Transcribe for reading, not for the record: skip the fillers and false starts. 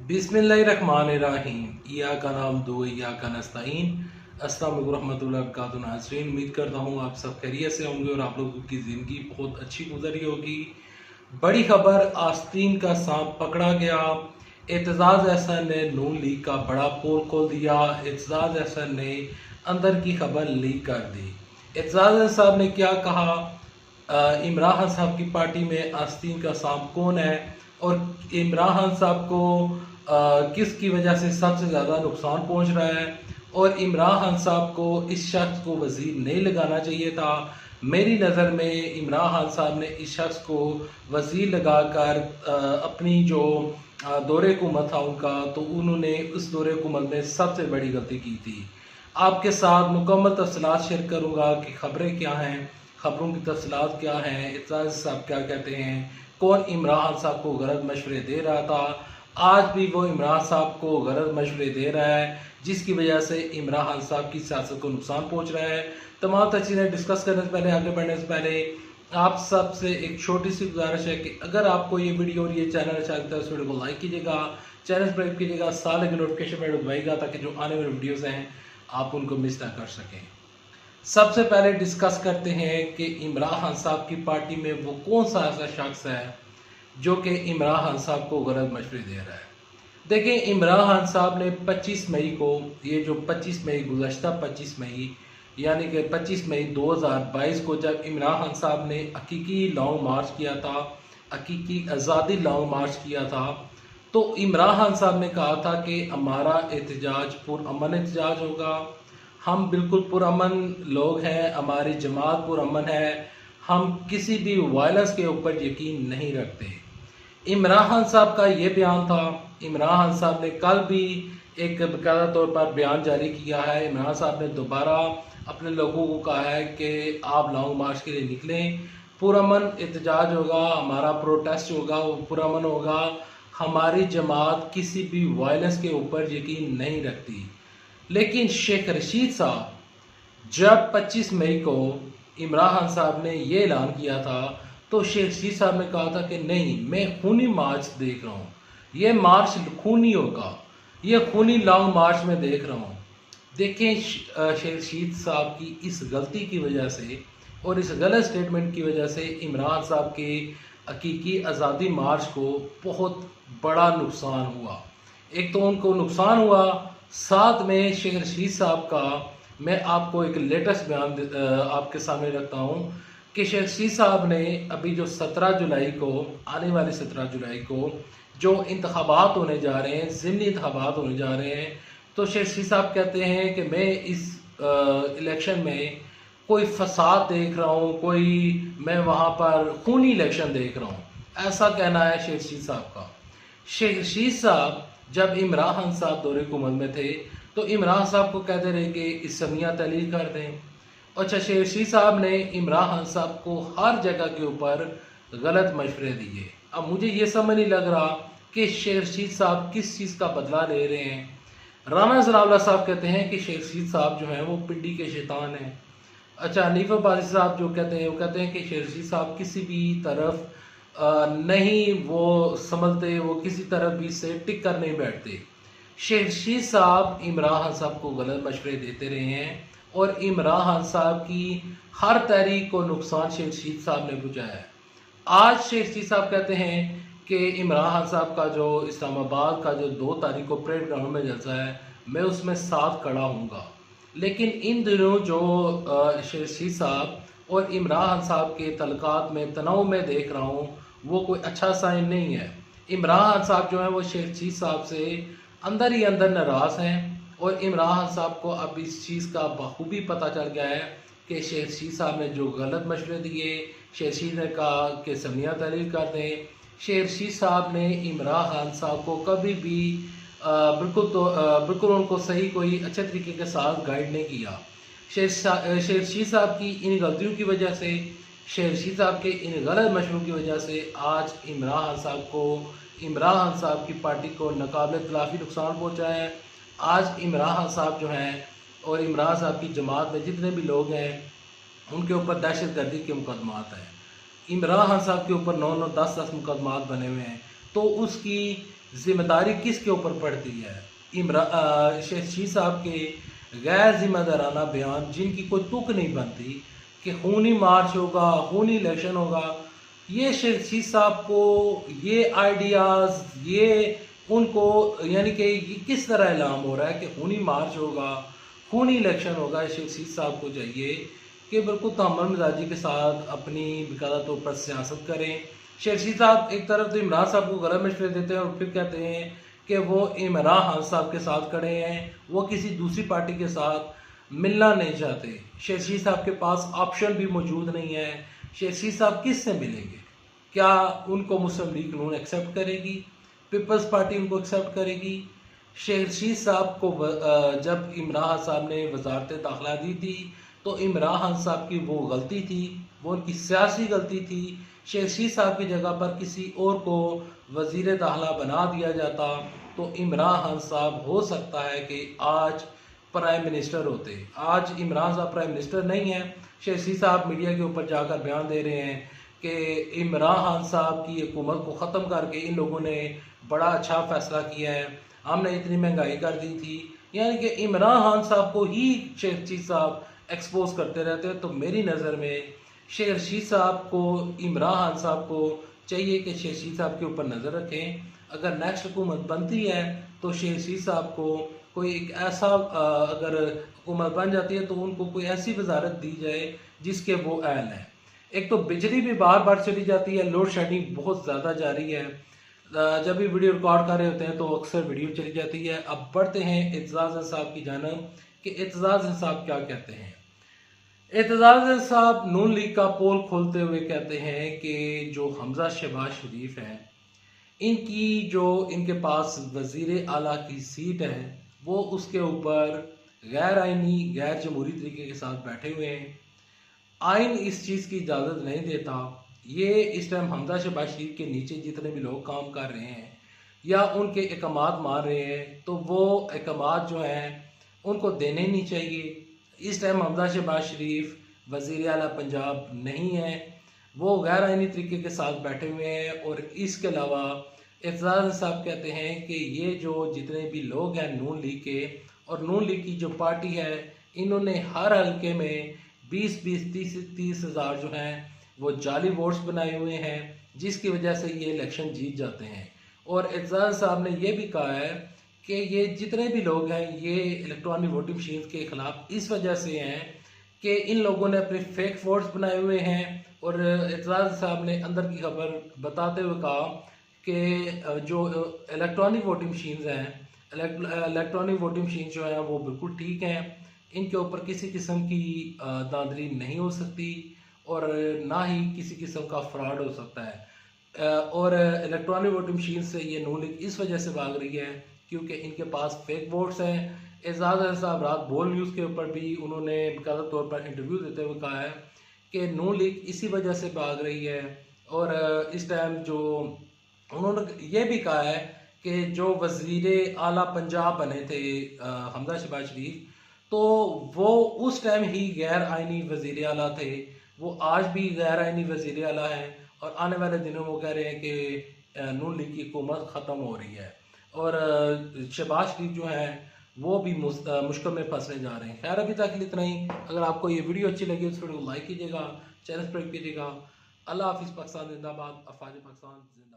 बिस्मिल्लाहिर्रहमानिर्रहीम इय्याका नअबुदु व इय्याका नस्तईन। अस्सलाम वालेकुम रहमतुल्लाहि व बरकातुहू। नाज़रीन, उम्मीद करता हूँ आप सब खैरियत से होंगे और आप लोगों की ज़िंदगी बहुत अच्छी गुजरी होगी। बड़ी खबर, आस्तीन का सांप पकड़ा गया। एतजाज़ अहसन ने नून लीग का बड़ा पोल खोल दिया। एतजाज़ अहसन ने अंदर की खबर लीक कर दी। एतजाज़ अहसन साहब ने क्या कहा? इमरान खान साहब की पार्टी में आस्तीन का सांप कौन है और इमरान खान साहब को किसकी वजह से सबसे ज़्यादा नुकसान पहुंच रहा है और इमरान खान साहब को इस शख्स को वज़ीर नहीं लगाना चाहिए था। मेरी नज़र में इमरान खान साहब ने इस शख्स को वज़ीर लगाकर अपनी जो दौरे हुकूमत था उनका, तो उन्होंने उस दौरे हुकूमत में सबसे बड़ी गलती की थी। आपके साथ मुकम्मल तफसीलात शेयर करूँगा कि खबरें क्या हैं, खबरों की तफसीलात क्या हैं, एतजाज़ साहब क्या कहते हैं, कौन इमरान खान साहब को गलत मशवरे दे रहा था, आज भी वो इमरान साहब को गलत मशवरे दे रहा है जिसकी वजह से इमरान खान साहब की सियासत को नुकसान पहुंच रहा है। तमाम चीज़ें डिस्कस करने से पहले, आगे बढ़ने से पहले आप सबसे एक छोटी सी गुजारिश है कि अगर आपको ये वीडियो और ये चैनल अच्छा लगता है इस वीडियो को लाइक कीजिएगा, चैनल सब्सक्राइब कीजिएगा, साथ लगे नोटिफिकेशन बेल दबाइएगा ताकि जो आने वाले वीडियोज़ हैं आप उनको मिस ना कर सकें। सबसे पहले डिस्कस करते हैं कि इमरान खान साहब की पार्टी में वो कौन सा ऐसा शख्स है जो कि इमरान खान साहब को गलत मशवरे दे रहा है। देखिए, इमरान खान साहब ने 25 मई को, ये जो 25 मई गुज़श्ता 25 मई यानी कि 25 मई 2022 को जब इमरान खान साहब ने हकीकी लॉन्ग मार्च किया था, हकीकी आज़ादी लॉन्ग मार्च किया था, तो इमरान खान साहब ने कहा था कि हमारा एहतजाज पुरअमन एहतजाज होगा, हम बिल्कुल पुरअमन लोग हैं, हमारी जमात पुरअमन है, हम किसी भी वायलेंस के ऊपर यकीन नहीं रखते। इमरान खान साहब का ये बयान था। इमरान खान साहब ने कल भी एक बाकायदा तौर पर बयान जारी किया है। इमरान साहब ने दोबारा अपने लोगों को कहा है कि आप लॉन्ग मार्च के लिए निकलें, पुरअमन एहतजाज होगा, हमारा प्रोटेस्ट होगा, वो पुरअमन होगा, हमारी जमात किसी भी वायलेंस के ऊपर यकीन नहीं रखती। लेकिन शेख रशीद साहब, जब 25 मई को इमरान खान साहब ने ये ऐलान किया था तो शेख रशीद साहब ने कहा था कि नहीं, मैं खूनी मार्च देख रहा हूँ, ये मार्च खूनी होगा, ये खूनी लॉन्ग मार्च में देख रहा हूँ। देखें, शेख रशीद साहब की इस गलती की वजह से और इस गलत स्टेटमेंट की वजह से इमरान साहब के हकीकी आज़ादी मार्च को बहुत बड़ा नुकसान हुआ। एक तो उनको नुकसान हुआ, साथ में शेख रशीद साहब का मैं आपको एक लेटेस्ट बयान आपके सामने रखता हूँ कि शेख रशीद साहब ने अभी जो 17 जुलाई को, आने वाले 17 जुलाई को जो इंतखाबात होने जा रहे हैं, ज़िमनी इंतखाबात होने जा रहे हैं, तो शेख रशीद साहब कहते हैं कि मैं इस इलेक्शन में कोई फसाद देख रहा हूँ, मैं वहाँ पर खूनी इलेक्शन देख रहा हूँ, ऐसा कहना है शेख रशीद साहब का। शेख रशीद साहब जब इमरान खान साहब दौरे हुकूमत में थे तो इमरान साहब को कहते रहे कि इसमिया तहलील कर दें। अच्छा, शेख रशीद साहब ने इमरान खान साहब को हर जगह के ऊपर गलत मशवरे दिए। अब मुझे ये समझ नहीं लग रहा कि शेख रशीद साहब किस चीज़ का बदला ले रहे हैं। राना सनाउल्लाह साहब कहते हैं कि शेख रशीद साहब जो हैं वो पिंडी के शैतान हैं। अच्छा, हनीफ अब्बासी साहब जो कहते हैं वो कहते हैं कि शेख रशीद साहब किसी भी तरफ नहीं वो समझते, वो किसी तरफ भी से टिक कर नहीं बैठते। शेख रशीद साहब इमरान खान साहब को गलत मशवरे देते रहे हैं और इमरान खान साहब की हर तहरीक को नुकसान शेख रशीद साहब ने पहुँचाया है। आज शेख रशीद साहब कहते हैं कि इमरान खान साहब का जो इस्लामाबाद का जो 2 तारीख को परेड ग्राउंड में जलसा है, मैं उसमें साथ खड़ा हूँगा। लेकिन इन दिनों जो शेख रशीद साहब और इमरान खान साहब के तल्लुकात में तनाव में देख रहा हूँ, वो कोई अच्छा साइन नहीं है। इमरान खान साहब जो है वो शेख रशीद साहब से अंदर ही अंदर नाराज़ हैं और इमरान खान साहब को अब इस चीज़ का बखूबी पता चल गया है कि शेख रशीद साहब ने जो गलत मशवरे दिए, शेख रशीद ने कहा कि समिया तहलील कर दें। शेख रशीद साहब ने इमरान खान साहब को कभी भी बिल्कुल उनको सही कोई अच्छे तरीके के साथ गाइड नहीं किया। शेख रशीद साहब की इन गलतियों की वजह से, शेख रशीद साहब के इन गलत मशवरों की वजह से आज इमरान खान साहब को, इमरान खान साहब की पार्टी को नाकाबिल तलाफ़ी नुकसान पहुँचा है। आज इमरान खान साहब जो हैं और इमरान साहब की जमात में जितने भी लोग हैं उनके ऊपर दहशत गर्दी के मुकदमात हैं। इमरान खान साहब के ऊपर 9-9, 10-10 मुकदमात बने हुए हैं। तो उसकी जिम्मेदारी किसके ऊपर पड़ती है? शेख रशीद साहब के गैर जिम्मेदाराना बयान, जिनकी कोई तुक नहीं बनती कि खूनी मार्च होगा, खूनी इलेक्शन होगा, ये शेख रशीद साहब को ये आइडियाज़, ये उनको, यानी कि ये किस तरह ऐलान हो रहा है कि खूनी मार्च होगा, खूनी इलेक्शन होगा। शेख रशीद साहब को चाहिए कि बिल्कुल तहम्मुल मिजाजी के साथ अपनी बाकायदा तौर पर सियासत करें। शेख रशीद साहब एक तरफ तो इमरान साहब को गलत मशवरे देते हैं और फिर कहते हैं कि वो इमरान खान साहब के साथ खड़े हैं, वो किसी दूसरी पार्टी के साथ मिलना नहीं चाहते। शेख रशीद साहब के पास ऑप्शन भी मौजूद नहीं है। शेख रशीद साहब किस से मिलेंगे? क्या उनको मुस्लिम लीग नून एक्सेप्ट करेगी? पीपल्स पार्टी उनको एक्सेप्ट करेगी? शेख रशीद साहब को जब इमरान खान साहब ने वजारत दाखिला दी थी तो इमरान खान साहब की वो गलती थी, वो उनकी सियासी गलती थी। शेख रशीद साहब की जगह पर किसी और को वजीर दाखिला बना दिया जाता तो इमरान खान साहब हो सकता है कि आज प्राइम मिनिस्टर होते। आज इमरान साहब प्राइम मिनिस्टर नहीं है। शेख रशीद साहब मीडिया के ऊपर जाकर बयान दे रहे हैं कि इमरान खान साहब की हुकूमत को ख़त्म करके इन लोगों ने बड़ा अच्छा फैसला किया है, हमने इतनी महंगाई कर दी थी। यानी कि इमरान खान साहब को ही शेख रशीद साहब एक्सपोज करते रहते हैं। तो मेरी नज़र में शेख रशीद साहब को, इमरान खान साहब को चाहिए कि शेख रशीद साहब के ऊपर नज़र रखें। अगर नेक्स्ट हुकूमत बनती है तो शेख रशीद साहब को कोई एक ऐसा, अगर हुकूमत बन जाती है तो उनको कोई ऐसी वजारत दी जाए जिसके वो अहल हैं। एक तो बिजली भी बार बार चली जाती है, लोड शेडिंग बहुत ज़्यादा जारी है। जब भी वीडियो रिकॉर्ड कर रहे होते हैं तो अक्सर वीडियो चली जाती है। अब बढ़ते हैं एतजाज़ साहब की जानब कि एतजाज़ साहब क्या कहते हैं। एतजाज़ साहब नून लीग का पोल खोलते हुए कहते हैं कि जो हमजा शहबाज शरीफ हैं, इनकी जो इनके पास वज़ीर आला की सीट है वो उसके ऊपर गैर आइनी, गैर जमहूरी तरीके के साथ बैठे हुए हैं। आइन इस चीज़ की इजाज़त नहीं देता। ये इस टाइम हमजा शहबाज शरीफ के नीचे जितने भी लोग काम कर रहे हैं या उनके अहकामात मान रहे हैं तो वो अहकामात जो हैं उनको देने नहीं चाहिए। इस टाइम हमजा शहबाज शरीफ वज़ीर आला पंजाब नहीं है, वो गैर आइनी तरीके के साथ बैठे हुए हैं। और इसके अलावा एतजाज़ साहब कहते हैं कि ये जो जितने भी लोग हैं नून लीग के, और नून लीग की जो पार्टी है, इन्होंने हर हल्के में 20-20, 30-30 हज़ार जो हैं वो जाली वोट्स बनाए हुए हैं, जिसकी वजह से ये इलेक्शन जीत जाते हैं। और एतजाज़ साहब ने यह भी कहा है कि ये जितने भी लोग हैं ये इलेक्ट्रॉनिक वोटिंग मशीन के खिलाफ इस वजह से हैं कि इन लोगों ने अपने फेक वोट्स बनाए हुए हैं। और एतजाज़ साहब ने अंदर की खबर बताते हुए कहा कि जो इलेक्ट्रॉनिक वोटिंग मशीन हैं, इलेक्ट्रॉनिक वोटिंग मशीन जो है वो बिल्कुल ठीक हैं, इनके ऊपर किसी किस्म की दांधली नहीं हो सकती और ना ही किसी किस्म का फ्रॉड हो सकता है। और इलेक्ट्रॉनिक वोटिंग मशीन से ये नून लीग इस वजह से भाग रही है क्योंकि इनके पास फेक वोट्स हैं। एतजाज़ साहब रात बोल न्यूज़ के ऊपर भी उन्होंने बाकायदा तौर पर इंटरव्यू देते हुए कहा है कि नून लीग इसी वजह से भाग रही है। और इस टाइम जो उन्होंने ये भी कहा है कि जो वज़ीर आला पंजाब बने थे हमजा शहबाज शरीफ, तो वो उस टाइम ही गैर आइनी वज़ीर आला थे, वो आज भी गैर आइनी वज़ीर आला हैं। और आने वाले दिनों में वो कह रहे हैं कि नून लीग की हुकूमत ख़त्म हो रही है और शहबाज शरीफ जो हैं वो भी मुश्किल में फंसने जा रहे हैं। खैर अभी तक इतना ही। अगर आपको ये वीडियो अच्छी लगी तो वीडियो को लाइक कीजिएगा, चैनल सब्सक्राइब कीजिएगा। अल्लाह हाफिज़। पाकिस्तान जिंदाबाद। अफवाज पाकिस्तान जिंदाबाद।